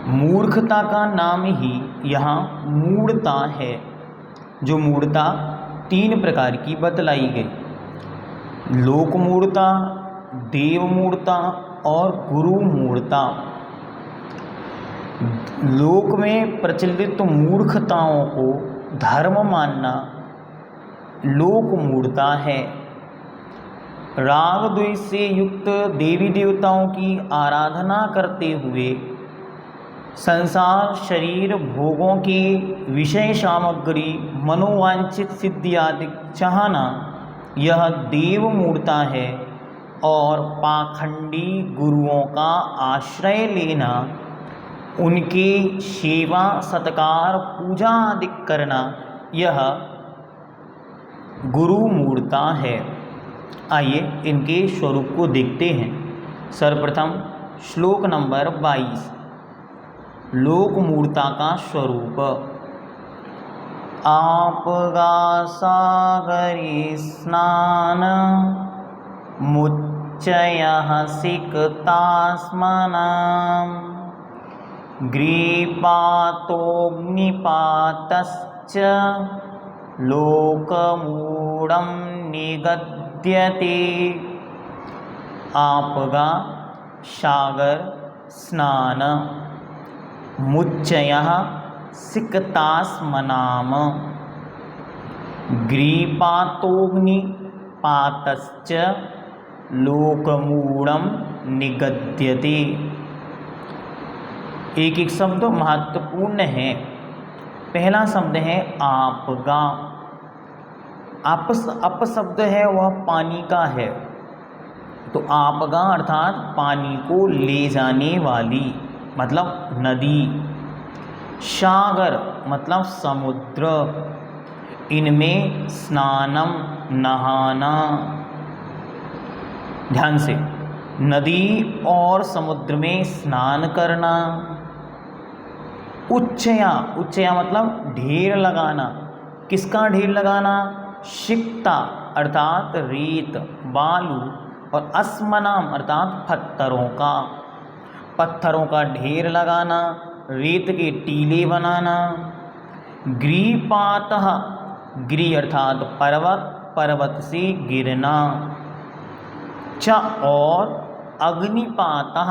मूर्खता का नाम ही यहाँ मूढ़ता है। जो मूढ़ता 3 प्रकार की बतलाई गई, लोक मूढ़ता, देव मूढ़ता और गुरु मूढ़ता। लोक में प्रचलित मूर्खताओं को धर्म मानना लोक मूढ़ता है। राग द्वेष से युक्त देवी देवताओं की आराधना करते हुए संसार, शरीर, भोगों की विषय सामग्री, मनोवांछित सिद्धि आदि चाहना यह देव मूढ़ता है। और पाखंडी गुरुओं का आश्रय लेना, उनकी सेवा सत्कार पूजा आदि करना यह गुरु मूढ़ता है। आइए इनके स्वरूप को देखते हैं। सर्वप्रथम श्लोक नंबर 22, लोक मूढ़ता का स्वरूप। आपगा सागरे स्नान मुच्चयः सिक्तास्मनाम् ग्रीपातोऽग्निपातश्च लोकमूढं निगद्यते। आपगा सागर स्नान, मुच्चयः सिक्तास्मनाम ग्रीपातोऽग्निपातश्च लोकमूढं निगद्यते। एक एक शब्द महत्वपूर्ण है। पहला शब्द है आपगा। अप शब्द है वह पानी का है, तो आपगा अर्थात पानी को ले जाने वाली, मतलब नदी। सागर मतलब समुद्र। इनमें स्नानम नहाना। ध्यान से, नदी और समुद्र में स्नान करना। उच्चया, उच्चया मतलब ढेर लगाना। किसका ढेर लगाना? सिक्ता अर्थात रेत, बालू, और अस्मनाम अर्थात पत्थरों का ढेर लगाना, रेत के टीले बनाना। ग्रीपातः, गिरि अर्थात पर्वत, पर्वत से गिरना। च और अग्निपातः,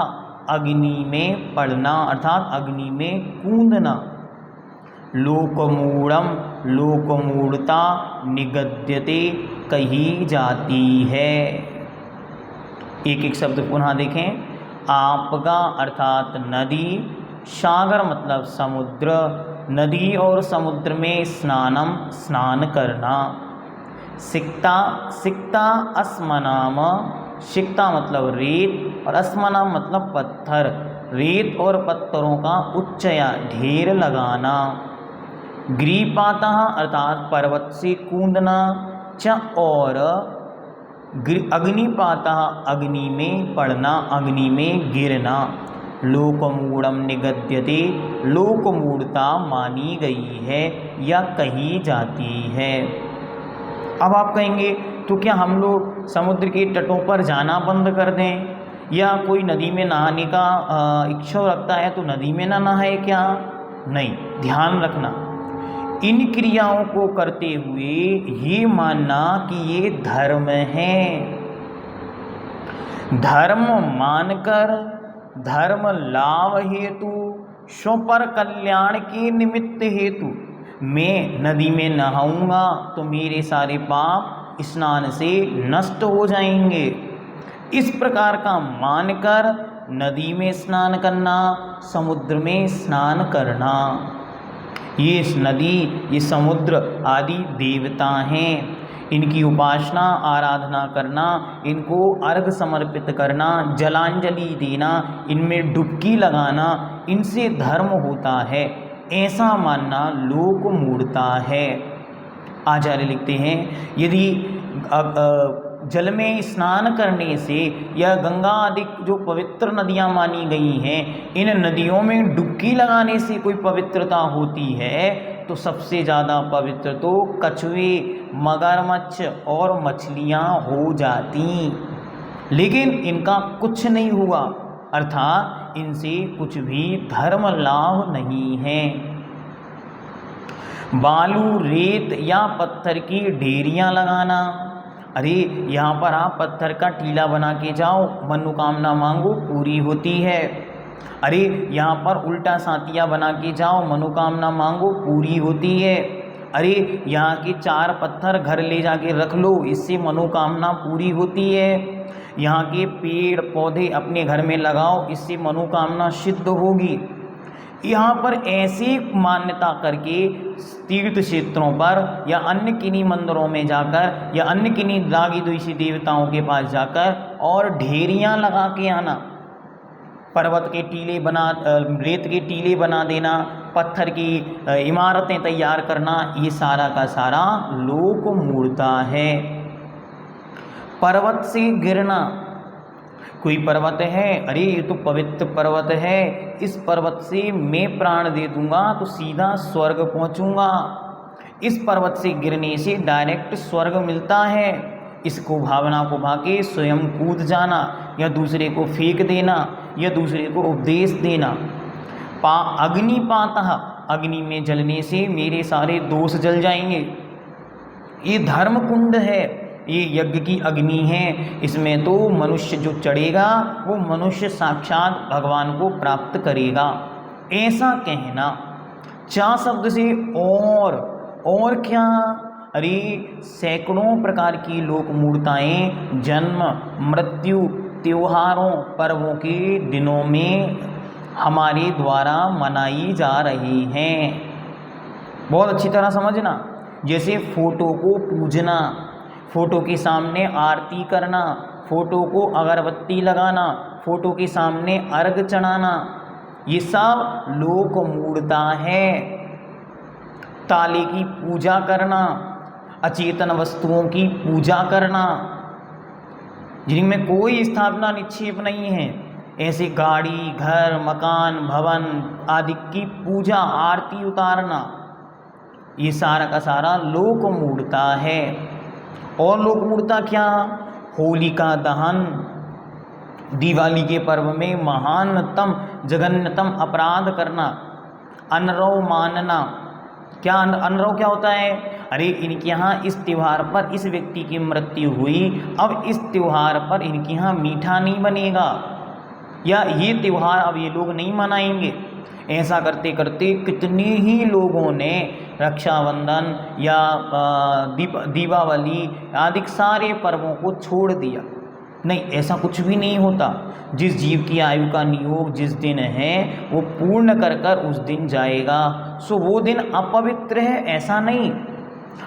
अग्नि में पड़ना अर्थात अग्नि में कूदना। लोकमूढ़म, लोकमूढ़ता निगद्यते कही जाती है। एक एक शब्द पुनः देखें। आपगा अर्थात नदी, सागर मतलब समुद्र, नदी और समुद्र में स्नानम स्नान करना। सिक्ता, सिक्ता अस्मनाम, सिक्ता मतलब रेत और अस्मनाम मतलब पत्थर, रेत और पत्थरों का उच्चया ढेर लगाना। ग्रीपातः अर्थात पर्वत से कूदना। च और अग्निपातः अग्नि में पड़ना, अग्नि में गिरना। लोकमूढ़म निगद्यते, लोकमूढ़ता मानी गई है या कही जाती है। अब आप कहेंगे तो क्या हम लोग समुद्र के तटों पर जाना बंद कर दें, या कोई नदी में नहाने का इच्छा रखता है तो नदी में ना नहाए क्या? नहीं, ध्यान रखना, इन क्रियाओं को करते हुए ये मानना कि ये धर्म है। धर्म मानकर, धर्म लाभ हेतु, स्वपर कल्याण के निमित्त हेतु मैं नदी में नहाऊंगा तो मेरे सारे पाप स्नान से नष्ट हो जाएंगे, इस प्रकार का मानकर नदी में स्नान करना, समुद्र में स्नान करना। ये नदी, ये समुद्र आदि देवता हैं, इनकी उपासना आराधना करना, इनको अर्घ समर्पित करना, जलांजलि देना, इनमें डुबकी लगाना, इनसे धर्म होता है, ऐसा मानना लोक मूढ़ता है। आचार्य लिखते हैं, यदि जल में स्नान करने से या गंगा आदि जो पवित्र नदियां मानी गई हैं, इन नदियों में डुबकी लगाने से कोई पवित्रता होती है तो सबसे ज़्यादा पवित्र तो कछुए, मगरमच्छ और मछलियां हो जाती, लेकिन इनका कुछ नहीं हुआ। अर्थात इनसे कुछ भी धर्म लाभ नहीं है। बालू, रेत या पत्थर की ढेरियां लगाना, अरे यहाँ पर आप पत्थर का टीला बना के जाओ, मनोकामना मांगो पूरी होती है। अरे यहाँ पर उल्टा सातिया बना के जाओ, मनोकामना मांगो पूरी होती है। अरे यहाँ के 4 पत्थर घर ले जाके रख लो, इससे मनोकामना पूरी होती है। यहाँ के पेड़ पौधे अपने घर में लगाओ, इससे मनोकामना सिद्ध होगी। यहाँ पर ऐसी मान्यता करके तीर्थ क्षेत्रों पर या अन्य किन्हीं मंदिरों में जाकर या अन्य किन्हीं रागी द्वेषी देवताओं के पास जाकर और ढेरियाँ लगा के आना, पर्वत के टीले बना, रेत के टीले बना देना, पत्थर की इमारतें तैयार करना, ये सारा का सारा लोक मूर्ता है। पर्वत से गिरना, कोई पर्वत है, अरे ये तो पवित्र पर्वत है, इस पर्वत से मैं प्राण दे दूंगा तो सीधा स्वर्ग पहुंचूंगा, इस पर्वत से गिरने से डायरेक्ट स्वर्ग मिलता है, इसको भावना को भाके स्वयं कूद जाना या दूसरे को फेंक देना या दूसरे को उपदेश देना। अग्निपातः, अग्नि में जलने से मेरे सारे दोष जल जाएंगे। ये धर्म कुंड है, ये यज्ञ की अग्नि है, इसमें तो मनुष्य जो चढ़ेगा वो मनुष्य साक्षात भगवान को प्राप्त करेगा, ऐसा कहना। चा शब्द से और क्या, अरे सैकड़ों प्रकार की लोक मूर्ताएं जन्म मृत्यु त्योहारों पर्वों के दिनों में हमारे द्वारा मनाई जा रही हैं। बहुत अच्छी तरह समझना। जैसे फोटो को पूजना, फोटो के सामने आरती करना, फोटो को अगरबत्ती लगाना, फोटो के सामने अर्घ चढ़ाना, ये सब लोक मूर्ता है। ताले की पूजा करना, अचेतन वस्तुओं की पूजा करना जिनमें कोई स्थापना निक्षेप नहीं है, ऐसे गाड़ी घर मकान भवन आदि की पूजा आरती उतारना, ये सारा का सारा लोक मूर्ता है। और लोक मूर्ता क्या, होलिका दहन, दिवाली के पर्व में महानतम जघन्यतम अपराध करना, अनरव मानना। क्या अनरव क्या होता है, अरे इनके यहाँ इस त्यौहार पर इस व्यक्ति की मृत्यु हुई, अब इस त्यौहार पर इनके यहाँ मीठा नहीं बनेगा या ये त्यौहार अब ये लोग नहीं मनाएंगे। ऐसा करते करते कितने ही लोगों ने रक्षाबंधन या दीपावली आदि सारे पर्वों को छोड़ दिया। नहीं, ऐसा कुछ भी नहीं होता। जिस जीव की आयु का नियोग जिस दिन है वो पूर्ण कर कर उस दिन जाएगा, सो वो दिन अपवित्र है ऐसा नहीं।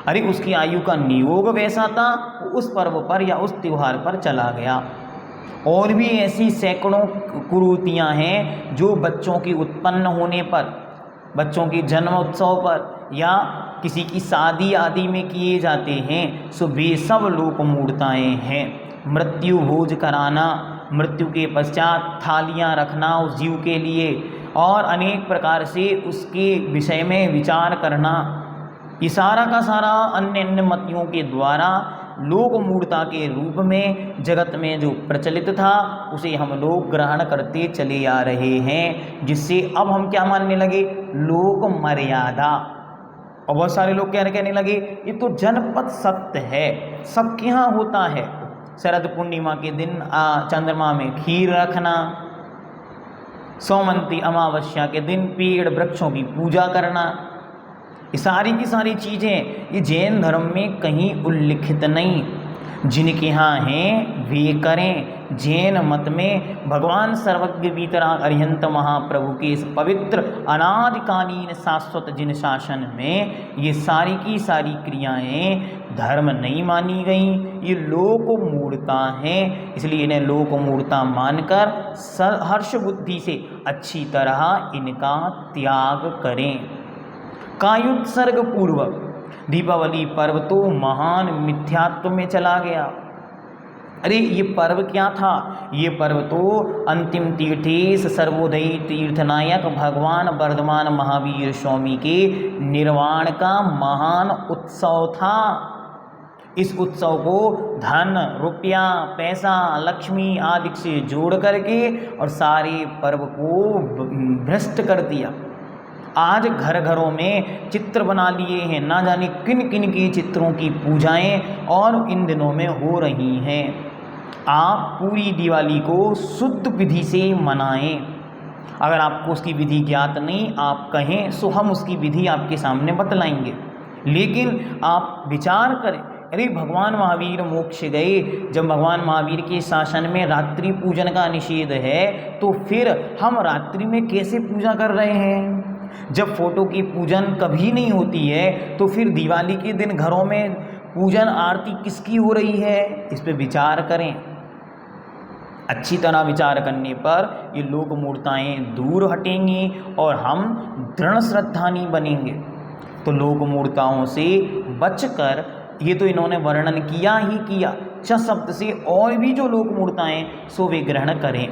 अरे उसकी आयु का नियोग वैसा था, उस पर्व पर या उस त्यौहार पर चला गया। और भी ऐसी सैकड़ों कुरीतियाँ हैं जो बच्चों की उत्पन्न होने पर, बच्चों की जन्म उत्सव पर या किसी की शादी आदि में किए जाते हैं, सो वे सब लोक मूर्ताएँ हैं। मृत्यु भोज कराना, मृत्यु के पश्चात थालियाँ रखना उस जीव के लिए और अनेक प्रकार से उसके विषय में विचार करना, ये सारा का सारा अन्य अन्य मतियों के द्वारा लोक मूर्ता के रूप में जगत में जो प्रचलित था उसे हम लोग ग्रहण करते चले आ रहे हैं, जिससे अब हम क्या मानने लगे, लोक मर्यादा। और बहुत सारे लोग कहने लगे ये तो जनपद सत्य है, सबके यहाँ होता है। शरद पूर्णिमा के दिन चंद्रमा में खीर रखना, सौमंती अमावस्या के दिन पेड़ वृक्षों की पूजा करना, ये सारी की सारी चीज़ें ये जैन धर्म में कहीं उल्लिखित नहीं। जिनके यहाँ हैं वे करें। जैन मत में भगवान सर्वज्ञ वीतराग अरिहंत महाप्रभु के इस पवित्र अनादिकालीन शाश्वत जिन शासन में ये सारी की सारी क्रियाएं धर्म नहीं मानी गई, ये लोक मूर्ता हैं। इसलिए इन्हें लोक मूर्ता मानकर हर्ष बुद्धि से अच्छी तरह इनका त्याग करें। कायोत्सर्ग पूर्वक दीपावली पर्व तो महान मिथ्यात्व में चला गया। अरे ये पर्व क्या था, ये पर्व तो अंतिम तीर्थेश सर्वोदयी तीर्थनायक भगवान वर्धमान महावीर स्वामी के निर्वाण का महान उत्सव था। इस उत्सव को धन, रुपया, पैसा, लक्ष्मी आदि से जोड़ करके और सारे पर्व को भ्रष्ट कर दिया। आज घर घरों में चित्र बना लिए हैं, ना जाने किन किन की चित्रों की पूजाएं और इन दिनों में हो रही हैं। आप पूरी दिवाली को शुद्ध विधि से मनाएं। अगर आपको उसकी विधि ज्ञात नहीं, आप कहें सो हम उसकी विधि आपके सामने बतलाएंगे। लेकिन आप विचार करें, अरे भगवान महावीर मोक्ष गए, जब भगवान महावीर के शासन में रात्रि पूजन का निषेध है तो फिर हम रात्रि में कैसे पूजा कर रहे हैं? जब फोटो की पूजन कभी नहीं होती है तो फिर दिवाली के दिन घरों में पूजन आरती किसकी हो रही है? इस पे विचार करें। अच्छी तरह विचार करने पर ये लोक मूर्ताएं दूर हटेंगी और हम दृढ़ श्रद्धानी बनेंगे। तो लोक मूर्ताओं से बचकर, ये तो इन्होंने वर्णन किया ही किया, च शब्द से और भी जो लोक मूर्ताएं सो वे ग्रहण करें।